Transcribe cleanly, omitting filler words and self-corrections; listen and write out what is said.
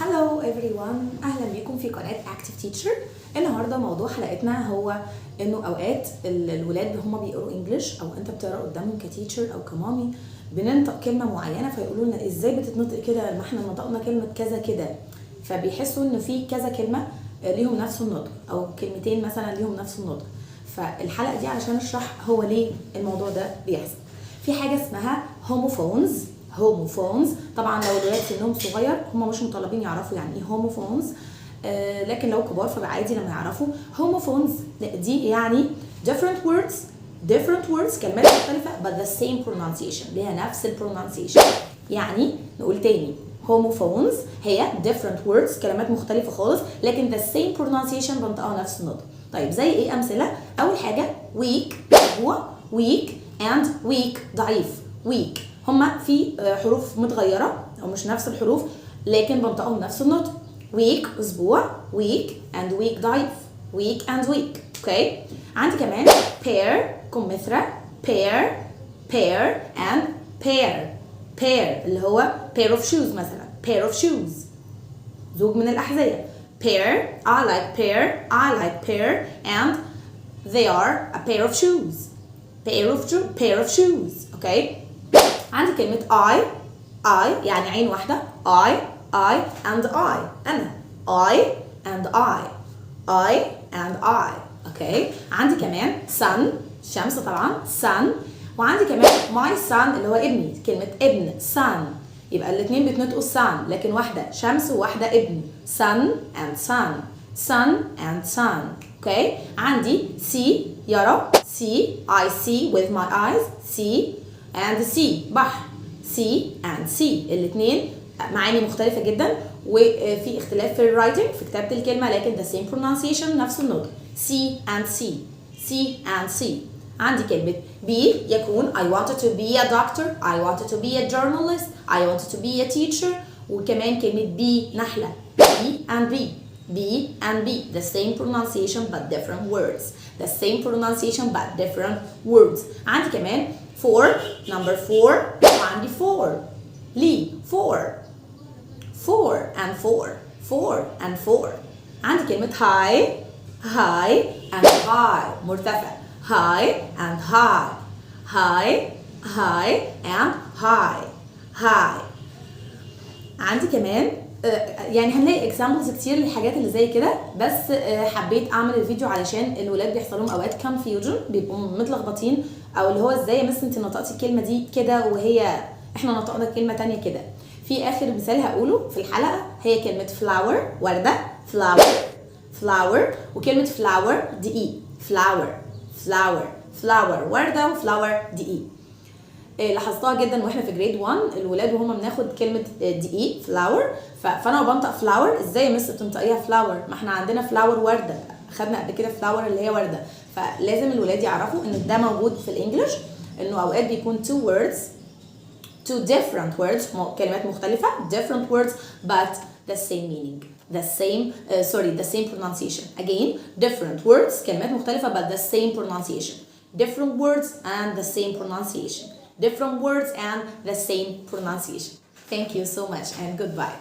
Hello everyone، أهلا بيكم في قناة Active Teacher. النهاردة موضوع حلقتنا هو إنه أوقات الولاد هما بيقروا إنجليش أو أنت بتقرأ قدامهم كتيتشر أو كمامي، بننطق كلمة معينة فيقولوا لنا إزاي بتتنطق كده، ما إحنا نطقنا كلمة كذا كده، فبيحسوا إنه في كذا كلمة ليهم نفس النطق أو كلمتين مثلا ليهم نفس النطق. فالحلقة دي علشان أشرح هو ليه الموضوع ده بيحصل. في حاجة اسمها هوموفونز. طبعا لو الولاد سنهم صغير هم مش مطالبين يعرفوا يعني ايه هوموفونز، لكن لو كبار فبقى عادي لما يعرفوا هوموفونز. دي يعني different words كلمات مختلفة but the same pronunciation، ليها نفس pronunciation. يعني نقول تاني، هوموفونز هي different words كلمات مختلفة خالص لكن the same pronunciation بنطقها نفس النطق. طيب زي ايه امثلة؟ اول حاجة weak هو weak and weak ضعيف. weak هما في حروف متغيرة أو مش نفس الحروف لكن بنطقهم نفس النطق. week أسبوع، week and week ضعيف، week and week. اوكي. عندي كمان pair كمثرى، pair and pair اللي هو pair of shoes مثلا، pair of shoes زوج من الأحذية. pair I like pair and they are a pair of shoes. pair of shoes. اوكي. عندي كلمة I يعني عين واحدة، I and I أنا، I and I. اوكي. عندي كمان sun شمس طبعا sun، وعندي كمان my son اللي هو ابني، كلمة ابن son، يبقى الاتنين بيتنطقوا sun لكن واحدة شمس وواحدة ابن، sun and sun. اوكي. عندي see يرى، see I see with my eyes see and sea بحر، sea and sea الاتنين معاني مختلفة جدا وفي اختلاف في الرايتنج في كتابة الكلمة لكن the same pronunciation نفس النطق sea and sea. عندي كلمة be يكون I wanted to be a doctor, I wanted to be a journalist, I wanted to be a teacher. وكمان كلمة be نحلة be and be the same pronunciation but different words. عندي كمان number 4 وعندي 4 لي 4 and 4. عندي كلمة high and high مرتفع، high and high and high. عندي كمان يعني هنلاقي examples كتير للحاجات اللي زي كده، بس حبيت اعمل الفيديو علشان الولاد بيحصل لهم اوقات confusion، بيبقوا متلخبطين او اللي هو ازاي يا مس انت نطقتي الكلمه دي كده وهي احنا نطقنا كلمه تانية كده. في اخر مثال هقوله في الحلقه هي كلمه flower ورده، flower وكلمه flower دقيق، flower ورده وفلاور دقيق. لاحظتها جدا واحنا في جريد 1 الولاد وهم بناخد كلمه دقيق فلاور، فانا بنطق فلاور ازاي يا مس بتنطقيها فلاور؟ ما احنا عندنا فلاور ورده، خدنا قبل كده فلاور اللي هي ورده. فلازم الولاد يعرفوا ان ده موجود في الانجليش، انه اوقات بيكون two different words كلمات مختلفه different words but the same meaning the same pronunciation. again different words كلمات مختلفه but the same pronunciation. different words and the same pronunciation. Thank you so much and goodbye.